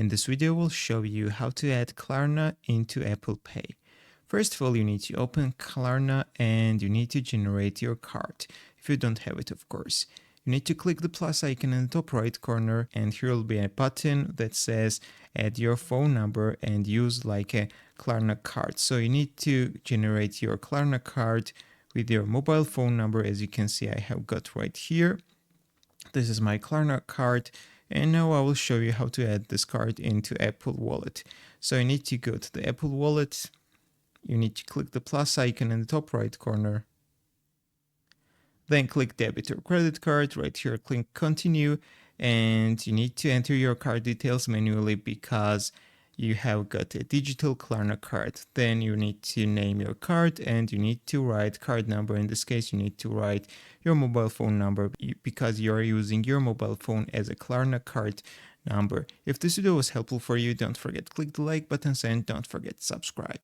In this video, we'll show you how to add Klarna into Apple Pay. First of all, you need to open Klarna and you need to generate your card, if you don't have it, of course. You need to click the plus icon in the top right corner, and here will be a button that says add your phone number and use like a Klarna card. So you need to generate your Klarna card with your mobile phone number. As you can see, I have got right here. This is my Klarna card, and now I will show you how to add this card into Apple Wallet. So you need to go to the Apple Wallet. You need to click the plus icon in the top right corner. Then click debit or credit card. Right here, click continue, and you need to enter your card details manually because you have got a digital Klarna card. Then you need to name your card and you need to write card number. In this case, you need to write your mobile phone number because you're using your mobile phone as a Klarna card number. If this video was helpful for you, don't forget to click the like button and don't forget to subscribe.